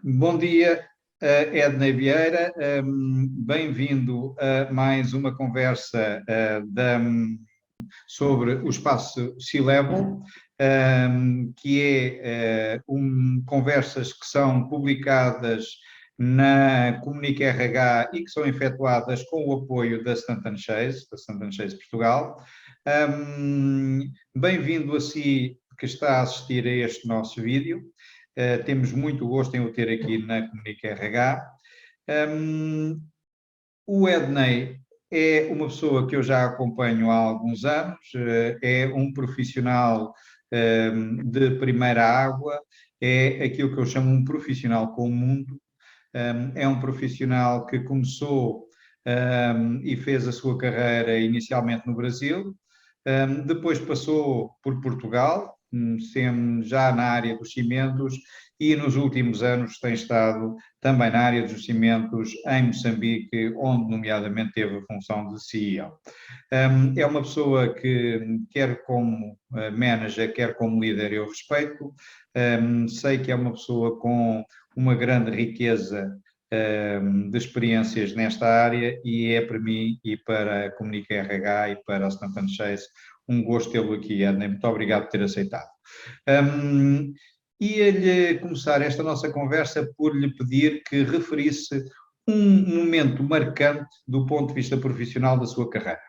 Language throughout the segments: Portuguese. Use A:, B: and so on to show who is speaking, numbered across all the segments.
A: Bom dia, Edna Vieira. Bem-vindo a mais uma conversa sobre o espaço C-Level, que é conversas que são publicadas na Comunique RH e que são efetuadas com o apoio da Stanton Chase Portugal. Bem-vindo a si que está a assistir a este nosso vídeo. Temos muito gosto em o ter aqui na Comunique RH. O Ednei é uma pessoa que eu já acompanho há alguns anos, é um profissional de primeira água, é aquilo que eu chamo um profissional com o mundo, é um profissional que começou e fez a sua carreira inicialmente no Brasil, depois passou por Portugal, sempre já na área dos cimentos, e nos últimos anos tem estado também na área dos cimentos em Moçambique, onde nomeadamente teve a função de CEO. É uma pessoa que, quer como manager, quer como líder, eu respeito. Sei que é uma pessoa com uma grande riqueza de experiências nesta área, e é para mim e para a Comunique RH e para a Stanton Chase um gosto tê-lo aqui, Edna. Muito obrigado por ter aceitado. Ia-lhe começar esta nossa conversa por lhe pedir que referisse um momento marcante do ponto de vista profissional da sua carreira.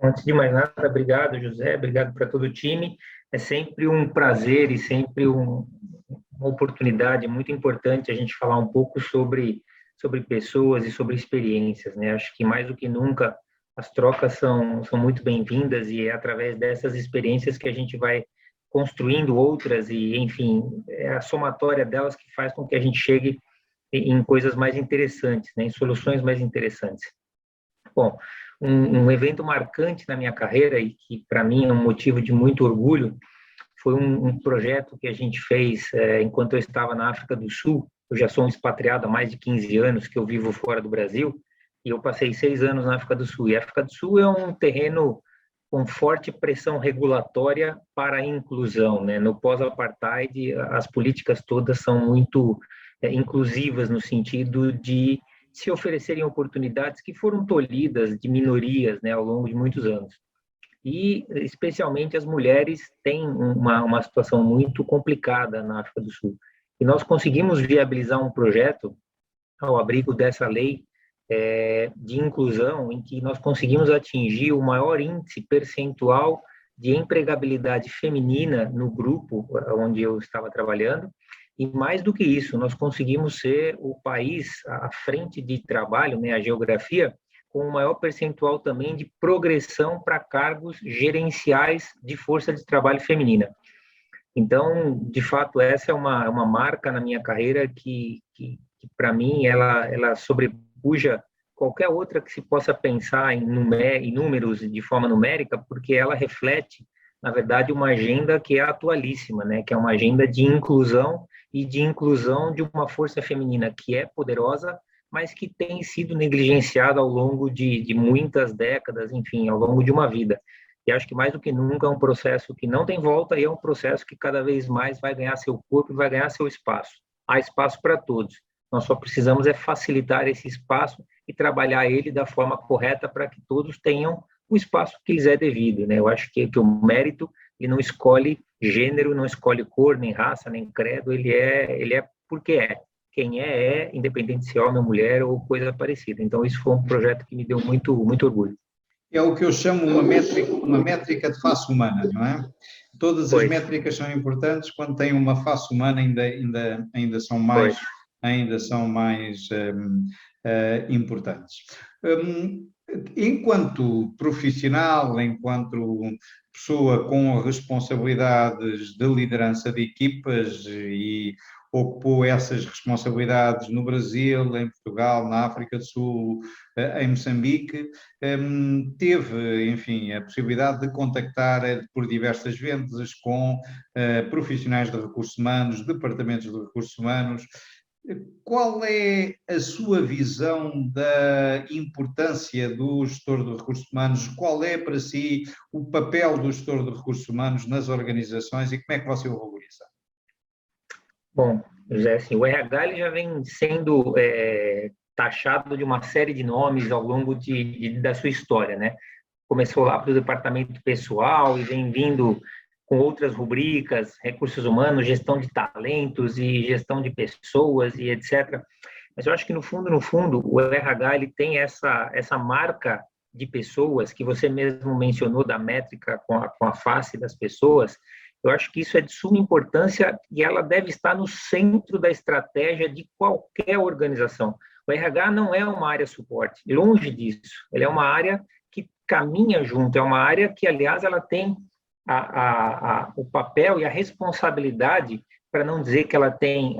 B: Antes de mais nada, obrigado, José, obrigado para todo o time. É sempre um prazer e sempre uma oportunidade muito importante a gente falar um pouco sobre pessoas e sobre experiências, né? Acho que mais do que nunca as trocas são muito bem-vindas, e é através dessas experiências que a gente vai construindo outras e, enfim, é a somatória delas que faz com que a gente chegue em coisas mais interessantes, né? Em soluções mais interessantes. Bom, um evento marcante na minha carreira e que para mim é um motivo de muito orgulho foi um projeto que a gente fez enquanto eu estava na África do Sul. Eu já sou um expatriado há mais de 15 anos que eu vivo fora do Brasil, e eu passei 6 anos na África do Sul. E a África do Sul é um terreno com forte pressão regulatória para a inclusão, né? No pós-apartheid, as políticas todas são muito inclusivas no sentido de se oferecerem oportunidades que foram tolhidas de minorias, né, ao longo de muitos anos. E, especialmente, as mulheres têm uma situação muito complicada na África do Sul. E nós conseguimos viabilizar um projeto ao abrigo dessa lei de inclusão, em que nós conseguimos atingir o maior índice percentual de empregabilidade feminina no grupo onde eu estava trabalhando. E mais do que isso, nós conseguimos ser o país à frente de trabalho, né, a geografia, com o maior percentual também de progressão para cargos gerenciais de força de trabalho feminina. Então, de fato, essa é uma marca na minha carreira que para mim, ela sobrepuja qualquer outra que se possa pensar em números de forma numérica, porque ela reflete, na verdade, uma agenda que é atualíssima, né? Que é uma agenda de inclusão e de inclusão de uma força feminina que é poderosa, mas que tem sido negligenciada ao longo de muitas décadas, enfim, ao longo de uma vida. E acho que mais do que nunca é um processo que não tem volta, e é um processo que cada vez mais vai ganhar seu corpo e vai ganhar seu espaço. Há espaço para todos. Nós só precisamos facilitar esse espaço e trabalhar ele da forma correta para que todos tenham o espaço que lhes é devido, né? Eu acho que o mérito, ele não escolhe gênero, não escolhe cor, nem raça, nem credo, ele é porque é. Quem é, independente se é homem ou mulher ou coisa parecida. Então, isso foi um projeto que me deu muito, muito orgulho.
A: É o que eu chamo uma métrica de face humana, não é? Todas as métricas são importantes, quando têm uma face humana ainda são mais importantes. Enquanto profissional, enquanto pessoa com responsabilidades de liderança de equipas, e ocupou essas responsabilidades no Brasil, em Portugal, na África do Sul, em Moçambique, teve, enfim, a possibilidade de contactar por diversas vezes com profissionais de recursos humanos, departamentos de recursos humanos. Qual é a sua visão da importância do gestor de recursos humanos? Qual é, para si, o papel do gestor de recursos humanos nas organizações e como é que você o valoriza?
B: Bom, José, assim, o RH ele já vem sendo taxado de uma série de nomes ao longo da sua história, né? Começou lá para o departamento pessoal e vem vindo com outras rubricas, recursos humanos, gestão de talentos e gestão de pessoas e etc. Mas eu acho que no fundo, o RH ele tem essa marca de pessoas que você mesmo mencionou da métrica com a face das pessoas. Eu acho que isso é de suma importância e ela deve estar no centro da estratégia de qualquer organização. O RH não é uma área suporte, longe disso. Ele é uma área que caminha junto, é uma área que, aliás, ela tem o papel e a responsabilidade, para não dizer que ela tem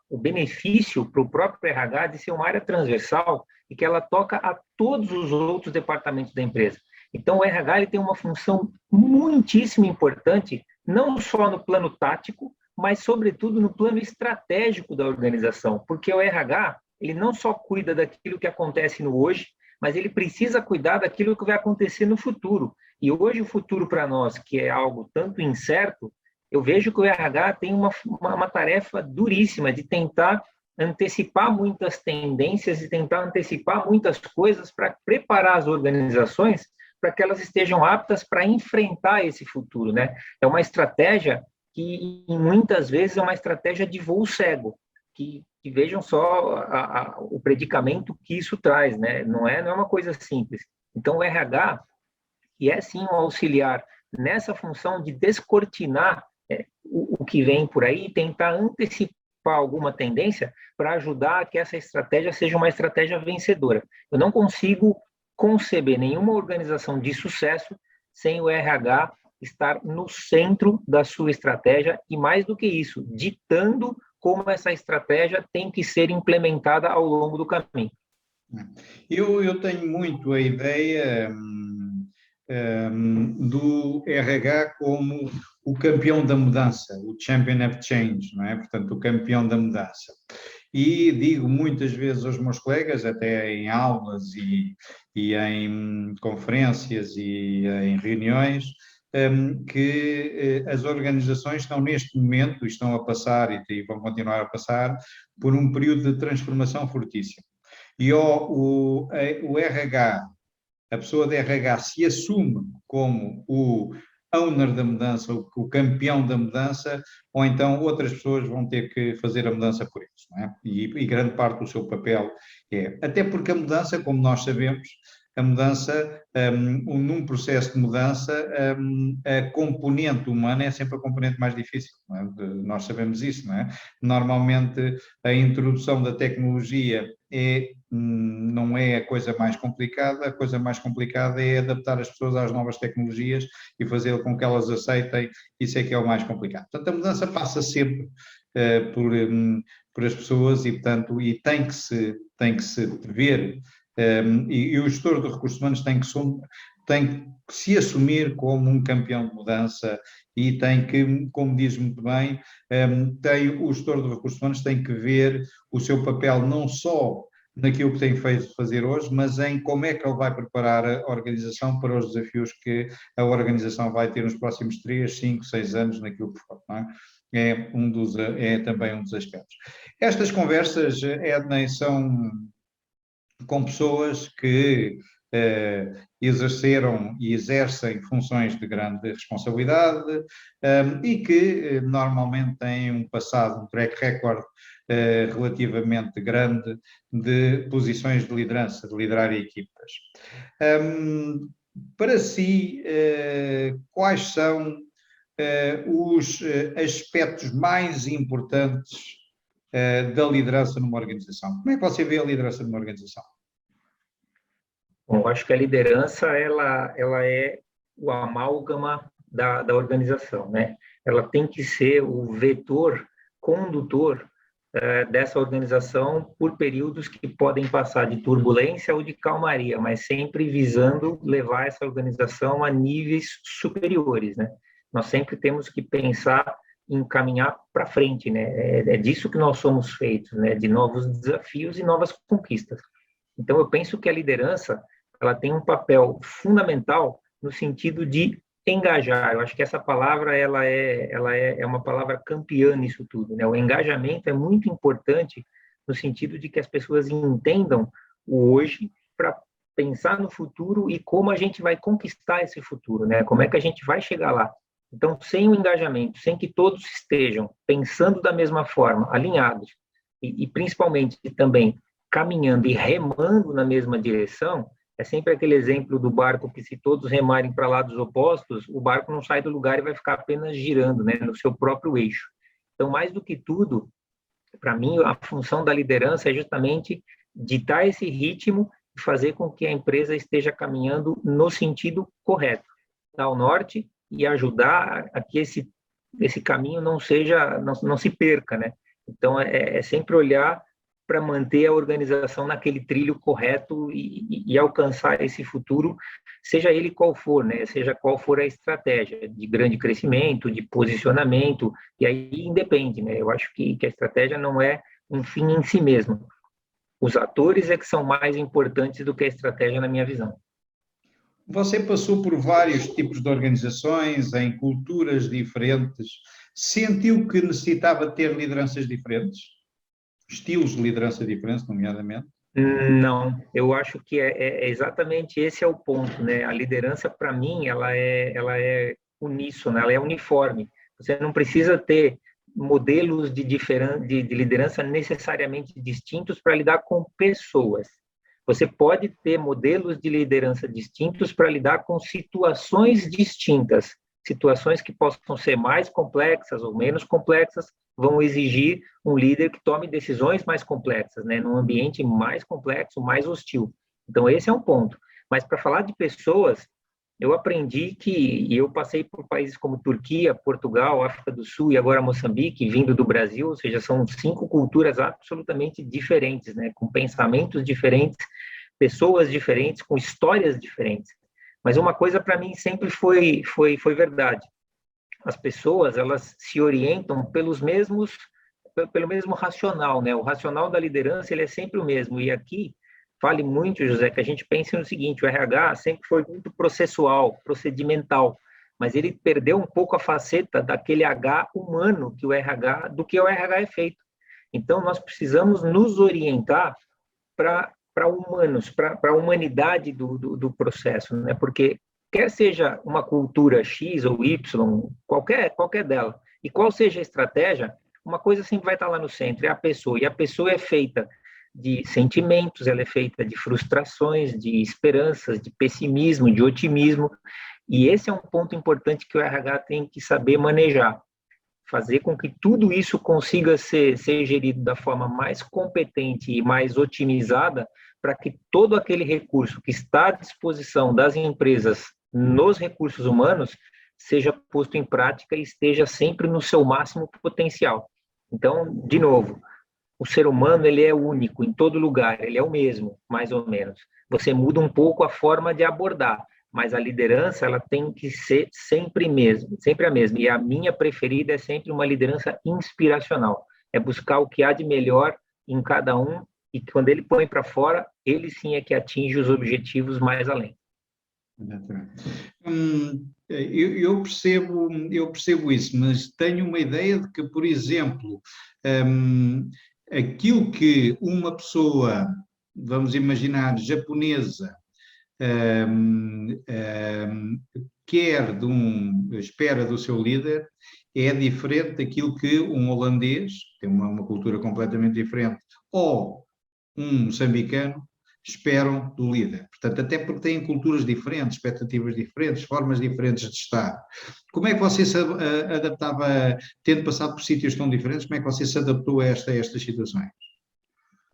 B: o benefício para o próprio RH de ser uma área transversal e que ela toca a todos os outros departamentos da empresa. Então, o RH ele tem uma função muitíssimo importante, não só no plano tático, mas, sobretudo, no plano estratégico da organização, porque o RH ele não só cuida daquilo que acontece no hoje, mas ele precisa cuidar daquilo que vai acontecer no futuro. E hoje o futuro para nós, que é algo tanto incerto, eu vejo que o RH tem uma tarefa duríssima de tentar antecipar muitas tendências e tentar antecipar muitas coisas para preparar as organizações para que elas estejam aptas para enfrentar esse futuro, né? É uma estratégia que muitas vezes é uma estratégia de voo cego, que vejam só o predicamento que isso traz, né? Não é uma coisa simples. Então, o RH, que é sim um auxiliar nessa função de descortinar o que vem por aí e tentar antecipar alguma tendência para ajudar a que essa estratégia seja uma estratégia vencedora. Eu não consigo conceber nenhuma organização de sucesso sem o RH estar no centro da sua estratégia e, mais do que isso, ditando como essa estratégia tem que ser implementada ao longo do caminho.
A: Eu tenho muito a ideia do RH como o campeão da mudança, o champion of change, não é? Portanto, o campeão da mudança. E digo muitas vezes aos meus colegas, até em aulas e em conferências e em reuniões, que as organizações estão neste momento, e estão a passar e vão continuar a passar, por um período de transformação fortíssimo. E o RH, a pessoa de RH se assume como o owner da mudança, o campeão da mudança, ou então outras pessoas vão ter que fazer a mudança por eles, não é? E grande parte do seu papel até porque a mudança, como nós sabemos, a mudança, num processo de mudança, a componente humana é sempre a componente mais difícil, não é? Nós sabemos isso, não é? Normalmente a introdução da tecnologia não é a coisa mais complicada é adaptar as pessoas às novas tecnologias e fazer com que elas aceitem, isso é que é o mais complicado. Portanto, a mudança passa sempre por as pessoas e, portanto, tem que se ver, e o gestor de recursos humanos tem que se assumir como um campeão de mudança e tem que, como diz muito bem, o gestor de recursos humanos tem que ver o seu papel não só naquilo que tem feito fazer hoje, mas em como é que ele vai preparar a organização para os desafios que a organização vai ter nos próximos 3, 5, 6 anos naquilo que for, não é? É também um dos aspectos. Estas conversas, Ednei, são com pessoas que exerceram e exercem funções de grande responsabilidade e que normalmente têm um passado, um track record relativamente grande de posições de liderança, de liderar equipas. Para si, quais são os aspectos mais importantes da liderança numa organização? Como é que você vê a liderança numa organização?
B: Bom, eu acho que a liderança ela é o amálgama da organização, né? Ela tem que ser o vetor condutor dessa organização por períodos que podem passar de turbulência ou de calmaria, mas sempre visando levar essa organização a níveis superiores, né? Nós sempre temos que pensar em caminhar para frente, né? É disso que nós somos feitos, né? De novos desafios e novas conquistas. Então, eu penso que a liderança ela tem um papel fundamental no sentido de engajar. Eu acho que essa palavra ela é uma palavra campeã nisso tudo, né? O engajamento é muito importante no sentido de que as pessoas entendam o hoje para pensar no futuro e como a gente vai conquistar esse futuro, né? Como é que a gente vai chegar lá? Então, sem o engajamento, sem que todos estejam pensando da mesma forma, alinhados e principalmente também caminhando e remando na mesma direção, é sempre aquele exemplo do barco que, se todos remarem para lados opostos, o barco não sai do lugar e vai ficar apenas girando, né, no seu próprio eixo. Então, mais do que tudo, para mim, a função da liderança é justamente ditar esse ritmo e fazer com que a empresa esteja caminhando no sentido correto, ao norte, e ajudar a que esse caminho não se perca, né? Então, é sempre olhar para manter a organização naquele trilho correto e alcançar esse futuro, seja ele qual for, né? Seja qual for a estratégia de grande crescimento, de posicionamento, e aí independe, né? Eu acho que a estratégia não é um fim em si mesma. Os atores é que são mais importantes do que a estratégia, na minha visão.
A: Você passou por vários tipos de organizações, em culturas diferentes. Sentiu que necessitava ter lideranças diferentes? Estilos de liderança diferentes, nomeadamente?
B: Não, eu acho que é exatamente esse é o ponto, né? A liderança, para mim, ela é uníssona, ela é uniforme. Você não precisa ter modelos de liderança necessariamente distintos para lidar com pessoas. Você pode ter modelos de liderança distintos para lidar com situações distintas, situações que possam ser mais complexas ou menos complexas, vão exigir um líder que tome decisões mais complexas, né, num ambiente mais complexo, mais hostil. Então, esse é um ponto. Mas para falar de pessoas, eu aprendi e eu passei por países como Turquia, Portugal, África do Sul e agora Moçambique, vindo do Brasil, ou seja, são 5 culturas absolutamente diferentes, né, com pensamentos diferentes, pessoas diferentes, com histórias diferentes. Mas uma coisa para mim sempre foi verdade. As pessoas, elas se orientam pelo mesmo racional, né? O racional da liderança, ele é sempre o mesmo. E aqui, fale muito, José, que a gente pense no seguinte: o RH sempre foi muito processual, procedimental, mas ele perdeu um pouco a faceta daquele H humano do que o RH é feito. Então, nós precisamos nos orientar para humanos, para a humanidade do processo, né? Porque quer seja uma cultura X ou Y, qualquer dela, e qual seja a estratégia, uma coisa sempre vai estar lá no centro, é a pessoa. E a pessoa é feita de sentimentos, ela é feita de frustrações, de esperanças, de pessimismo, de otimismo. E esse é um ponto importante que o RH tem que saber manejar. Fazer com que tudo isso consiga ser gerido da forma mais competente e mais otimizada, para que todo aquele recurso que está à disposição das empresas nos recursos humanos seja posto em prática e esteja sempre no seu máximo potencial. Então, de novo, o ser humano, ele é único em todo lugar, ele é o mesmo, mais ou menos. Você muda um pouco a forma de abordar, mas a liderança, ela tem que ser sempre a mesma. E a minha preferida é sempre uma liderança inspiracional. É buscar o que há de melhor em cada um, e quando ele põe para fora, ele sim é que atinge os objetivos mais além.
A: Eu percebo isso, mas tenho uma ideia de que, por exemplo, aquilo que uma pessoa, vamos imaginar, japonesa, espera do seu líder, é diferente daquilo que um holandês, que tem uma cultura completamente diferente, ou um moçambicano esperam do líder. Portanto, até porque têm culturas diferentes, expectativas diferentes, formas diferentes de estar. Como é que você se adaptava, tendo passado por sítios tão diferentes, como é que você se adaptou a estas situações?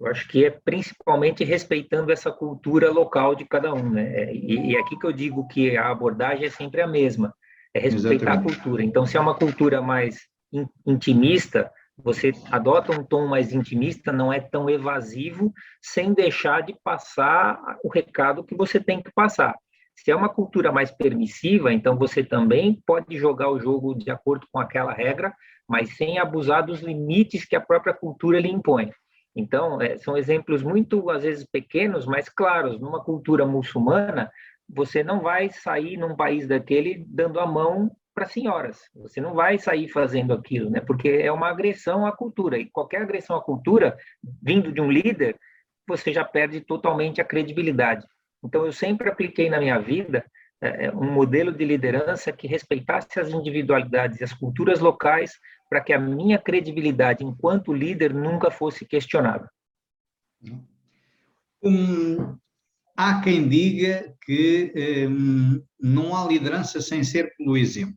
B: Eu acho que é principalmente respeitando essa cultura local de cada um, né? E aqui que eu digo que a abordagem é sempre a mesma, é respeitar a cultura. Então, se é uma cultura mais intimista, você adota um tom mais intimista, não é tão evasivo, sem deixar de passar o recado que você tem que passar. Se é uma cultura mais permissiva, então você também pode jogar o jogo de acordo com aquela regra, mas sem abusar dos limites que a própria cultura lhe impõe. Então, são exemplos muito, às vezes, pequenos, mas claros. Numa cultura muçulmana, você não vai sair num país daquele dando a mão para senhoras. Você não vai sair fazendo aquilo, né? Porque é uma agressão à cultura. E qualquer agressão à cultura, vindo de um líder, você já perde totalmente a credibilidade. Então, eu sempre apliquei na minha vida um modelo de liderança que respeitasse as individualidades e as culturas locais para que a minha credibilidade enquanto líder nunca fosse questionada.
A: Há quem diga que não há liderança sem ser pelo exemplo.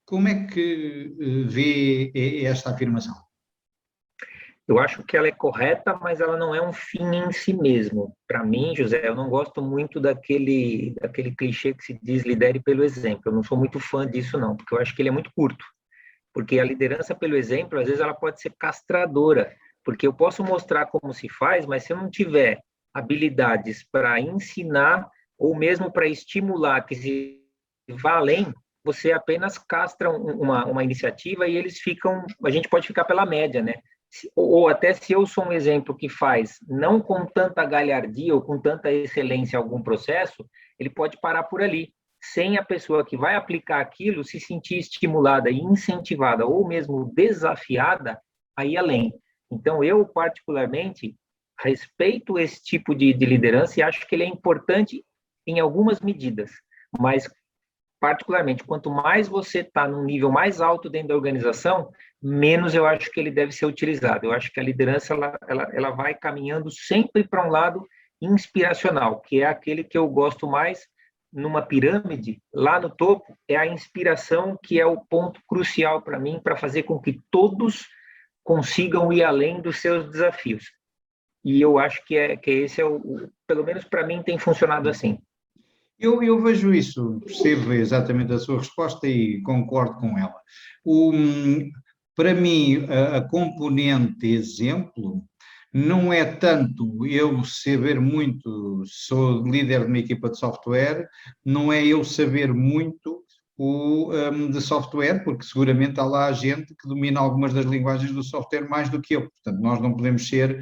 A: Como é que vê esta afirmação?
B: Eu acho que ela é correta, mas ela não é um fim em si mesmo. Para mim, José, eu não gosto muito daquele clichê que se diz lidere pelo exemplo. Eu não sou muito fã disso, não, porque eu acho que ele é muito curto. Porque a liderança pelo exemplo, às vezes, ela pode ser castradora, porque eu posso mostrar como se faz, mas se eu não tiver habilidades para ensinar ou mesmo para estimular que se vá além, você apenas castra uma iniciativa e eles ficam, a gente pode ficar pela média, né? Ou até se eu sou um exemplo que faz não com tanta galhardia ou com tanta excelência algum processo, ele pode parar por ali, sem a pessoa que vai aplicar aquilo se sentir estimulada e incentivada ou mesmo desafiada a ir além. Então, eu particularmente respeito esse tipo de liderança e acho que ele é importante em algumas medidas, mas particularmente, quanto mais você está num nível mais alto dentro da organização, menos eu acho que ele deve ser utilizado. Eu acho que a liderança ela vai caminhando sempre para um lado inspiracional, que é aquele que eu gosto mais numa pirâmide, lá no topo, é a inspiração que é o ponto crucial para mim, para fazer com que todos consigam ir além dos seus desafios. E eu acho que esse pelo menos para mim, tem funcionado assim.
A: Eu vejo isso, percebo exatamente a sua resposta e concordo com ela. Para mim, a componente exemplo não é tanto eu saber muito, sou líder de uma equipa de software, não é eu saber muito de software, porque seguramente há lá gente que domina algumas das linguagens do software mais do que eu. Portanto, nós não podemos ser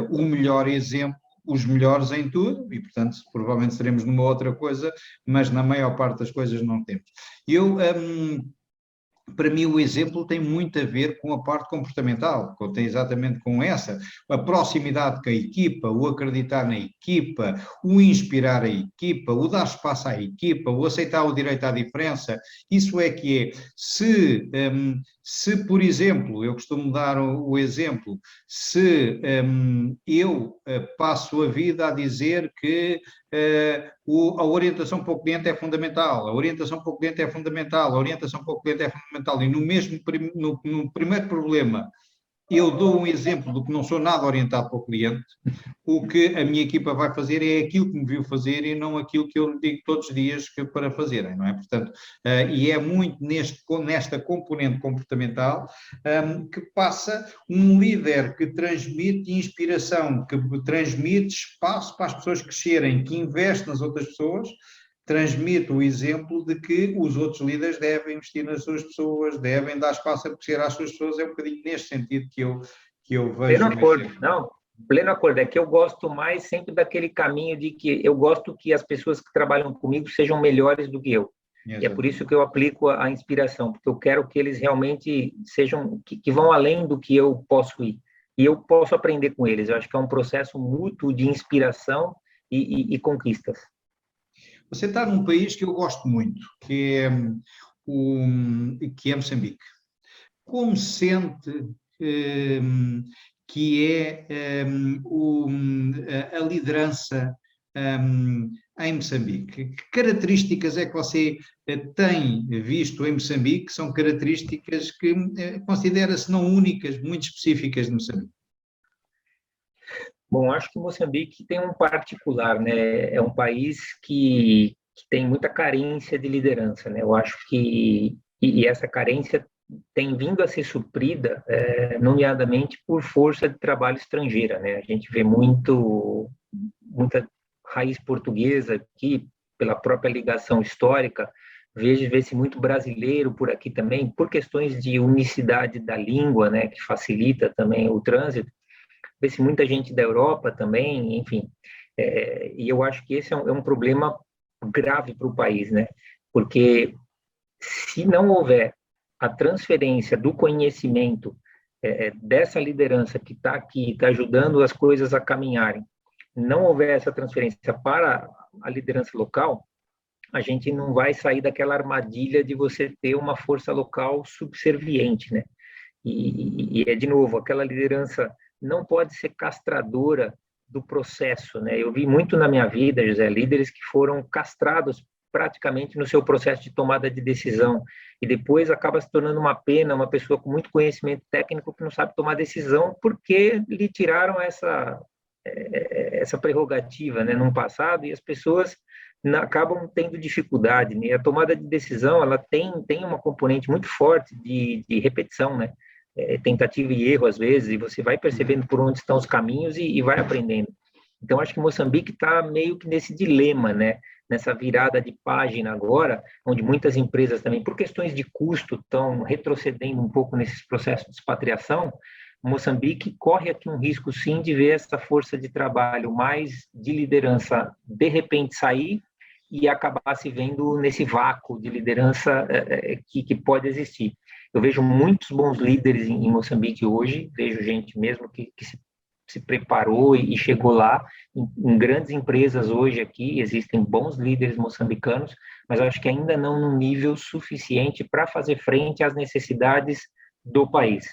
A: o melhor exemplo, os melhores em tudo, e portanto provavelmente seremos numa outra coisa, mas na maior parte das coisas não temos. Para mim o exemplo tem muito a ver com a parte comportamental, tem exatamente com essa, a proximidade com a equipa, o acreditar na equipa, o inspirar a equipa, o dar espaço à equipa, o aceitar o direito à diferença, isso é que é, se por exemplo, eu costumo dar o exemplo, se eu passo a vida a dizer que a orientação para o cliente é fundamental, a orientação para o cliente é fundamental, a orientação para o cliente é fundamental, e no primeiro problema eu dou um exemplo do que não sou nada orientado para o cliente, o que a minha equipa vai fazer é aquilo que me viu fazer e não aquilo que eu lhe digo todos os dias para fazerem, não é? Portanto, e é muito nesta componente comportamental que passa um líder que transmite inspiração, que transmite espaço para as pessoas crescerem, que investe nas outras pessoas, transmite o exemplo de que os outros líderes devem investir nas suas pessoas, devem dar espaço a crescer às suas pessoas. É um bocadinho neste sentido que eu vejo.
B: Pleno acordo, não, pleno acordo. É que eu gosto mais sempre daquele caminho de que eu gosto que as pessoas que trabalham comigo sejam melhores do que eu. E é por isso que eu aplico a inspiração, porque eu quero que eles realmente sejam, que vão além do que eu posso ir. E eu posso aprender com eles. Eu acho que é um processo mútuo de inspiração e conquistas.
A: Você está num país que eu gosto muito, que é Moçambique. Como sente que é a liderança em Moçambique? Que características é que você tem visto em Moçambique que são características que considera-se não únicas, muito específicas de Moçambique?
B: Bom, acho que Moçambique tem um particular, né? É um país que tem muita carência de liderança, né? Eu acho que e essa carência tem vindo a ser suprida, nomeadamente por força de trabalho estrangeira, né? A gente vê muita raiz portuguesa aqui, pela própria ligação histórica, vê-se muito brasileiro por aqui também, por questões de unicidade da língua, né? Que facilita também o trânsito. vê-se muita gente da Europa também, enfim. E eu acho que esse é um problema grave para o país, né? Porque se não houver a transferência do conhecimento dessa liderança que está aqui, está ajudando as coisas a caminharem, não houver essa transferência para a liderança local, a gente não vai sair daquela armadilha de você ter uma força local subserviente, né? De novo, aquela liderança não pode ser castradora do processo, né? Eu vi muito na minha vida, José, líderes que foram castrados praticamente no seu processo de tomada de decisão e depois acaba se tornando uma pena, uma pessoa com muito conhecimento técnico que não sabe tomar decisão porque lhe tiraram essa prerrogativa, né, no passado, e as pessoas acabam tendo dificuldade, né? A tomada de decisão, ela tem uma componente muito forte de repetição, né? Tentativa e erro, às vezes, e você vai percebendo por onde estão os caminhos e vai aprendendo. Então, acho que Moçambique está meio que nesse dilema, né? Nessa virada de página agora, onde muitas empresas também, por questões de custo, estão retrocedendo um pouco nesses processos de expatriação. Moçambique corre aqui um risco, sim, de ver essa força de trabalho mais de liderança, de repente, sair e acabar se vendo nesse vácuo de liderança que pode existir. Eu vejo muitos bons líderes em Moçambique hoje, vejo gente mesmo que se preparou e chegou lá. Em grandes empresas hoje aqui existem bons líderes moçambicanos, mas eu acho que ainda não num nível suficiente para fazer frente às necessidades do país,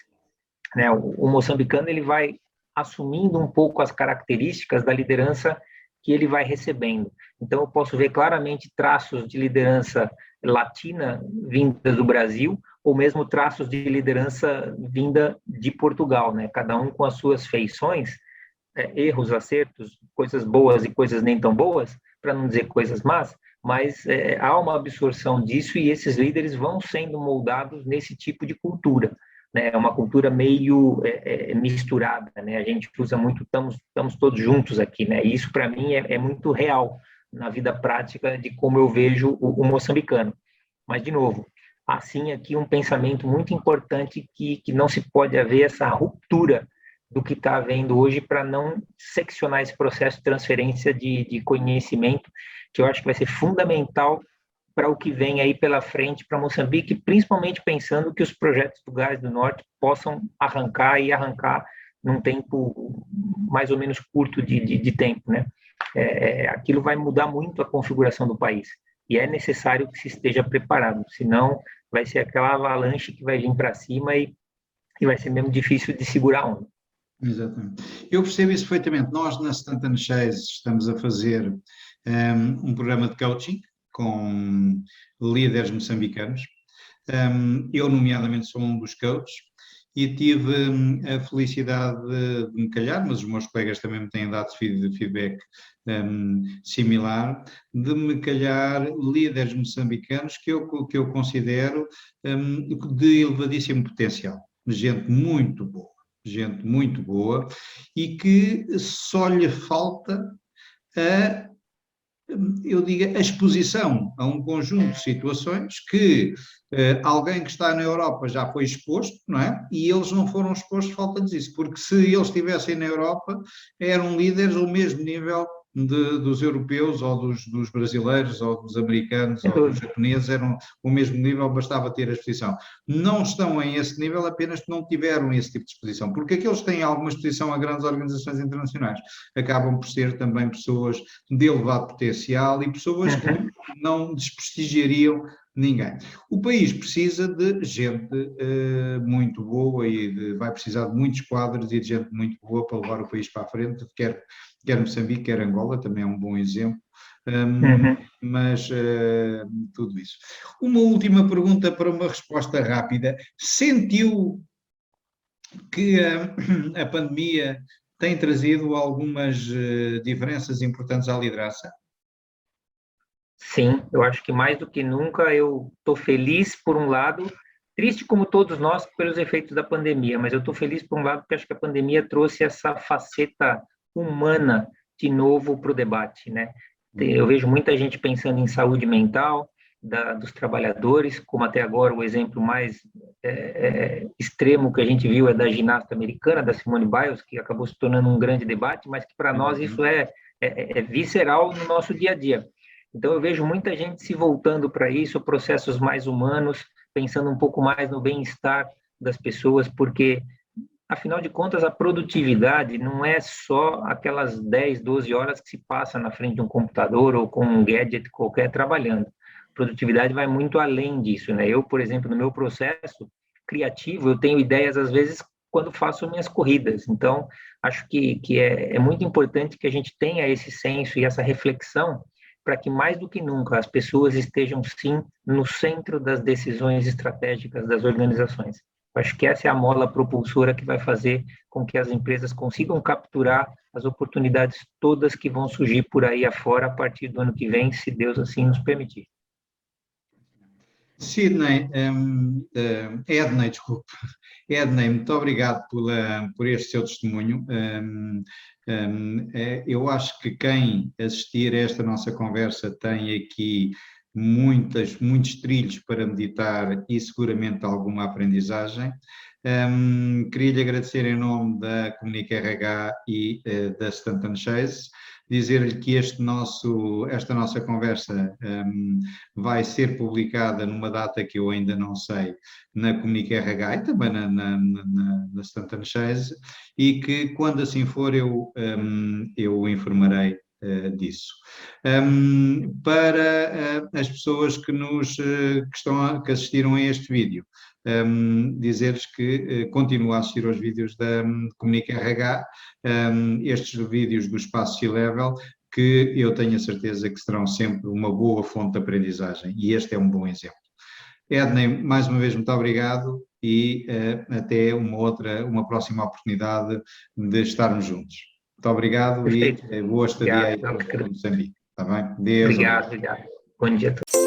B: né? O moçambicano, ele vai assumindo um pouco as características da liderança que ele vai recebendo. Então, eu posso ver claramente traços de liderança latina vindas do Brasil, ou mesmo traços de liderança vinda de Portugal, né? Cada um com as suas feições, erros, acertos, coisas boas e coisas nem tão boas, para não dizer coisas más, mas há uma absorção disso e esses líderes vão sendo moldados nesse tipo de cultura, né? É uma cultura meio misturada, né? A gente usa muito, estamos todos juntos aqui, né? E isso, para mim, é muito real na vida prática de como eu vejo o moçambicano. Mas, de novo, assim, aqui um pensamento muito importante que não se pode haver essa ruptura do que está havendo hoje para não seccionar esse processo de transferência de conhecimento, que eu acho que vai ser fundamental para o que vem aí pela frente para Moçambique, principalmente pensando que os projetos do Gás do Norte possam arrancar num tempo mais ou menos curto de tempo, né? Aquilo vai mudar muito a configuração do país e é necessário que se esteja preparado, senão vai ser aquela avalanche que vai vir para cima e vai ser mesmo difícil de segurar a onda.
A: Exatamente. Eu percebo isso perfeitamente. Nós, na 70 Chase, estamos a fazer um programa de coaching com líderes moçambicanos. Eu, nomeadamente, sou um dos coaches e tive a felicidade de me calhar, mas os meus colegas também me têm dado feedback similar, de me calhar líderes moçambicanos que eu considero de elevadíssimo potencial, gente muito boa e que só lhe falta a exposição a um conjunto de situações que alguém que está na Europa já foi exposto, não é? E eles não foram expostos, falta-lhes isso, porque se eles estivessem na Europa, eram líderes ao mesmo nível dos europeus, ou dos brasileiros, ou dos americanos, ou dos japoneses, eram o mesmo nível, bastava ter a exposição. Não estão em esse nível apenas que não tiveram esse tipo de exposição, porque aqueles que têm alguma exposição a grandes organizações internacionais acabam por ser também pessoas de elevado potencial e pessoas que não desprestigiariam ninguém. O país precisa de gente muito boa e vai precisar de muitos quadros e de gente muito boa para levar o país para a frente, quer Moçambique, quer Angola, também é um bom exemplo, mas tudo isso. Uma última pergunta para uma resposta rápida. Sentiu que a pandemia tem trazido algumas diferenças importantes à liderança?
B: Sim, eu acho que mais do que nunca eu estou feliz por um lado, triste como todos nós pelos efeitos da pandemia, mas eu estou feliz por um lado porque acho que a pandemia trouxe essa faceta humana de novo para o debate, né? Eu vejo muita gente pensando em saúde mental, dos trabalhadores, como até agora o exemplo mais extremo que a gente viu é da ginasta americana, da Simone Biles, que acabou se tornando um grande debate, mas que para nós isso é visceral no nosso dia a dia. Então eu vejo muita gente se voltando para isso, processos mais humanos, pensando um pouco mais no bem-estar das pessoas, porque afinal de contas, a produtividade não é só aquelas 10, 12 horas que se passa na frente de um computador ou com um gadget qualquer trabalhando. Produtividade vai muito além disso, né? Eu, por exemplo, no meu processo criativo, eu tenho ideias, às vezes, quando faço minhas corridas. Então, acho que é muito importante que a gente tenha esse senso e essa reflexão para que, mais do que nunca, as pessoas estejam, sim, no centro das decisões estratégicas das organizações. Acho que essa é a mola propulsora que vai fazer com que as empresas consigam capturar as oportunidades todas que vão surgir por aí afora a partir do ano que vem, se Deus assim nos permitir.
A: Sidney, Edney, desculpe. Edney, muito obrigado por este seu testemunho. Eu acho que quem assistir a esta nossa conversa tem aqui muitos trilhos para meditar e seguramente alguma aprendizagem. Queria-lhe agradecer em nome da Comunica RH e da Stanton Chase, dizer-lhe que esta nossa conversa vai ser publicada numa data que eu ainda não sei, na Comunica RH e também na Stanton Chase, e que quando assim for eu informarei disso. Para as pessoas que que assistiram a este vídeo, dizer-lhes que continuo a assistir aos vídeos da Comunica RH, estes vídeos do Espaço C-Level, que eu tenho a certeza que serão sempre uma boa fonte de aprendizagem, e este é um bom exemplo. Edney, mais uma vez, muito obrigado e até uma próxima oportunidade de estarmos juntos. Muito obrigado. Perfeito. E boa estadia aí em Moçambique. Está bem?
B: Deus, obrigado. Bom dia a todos.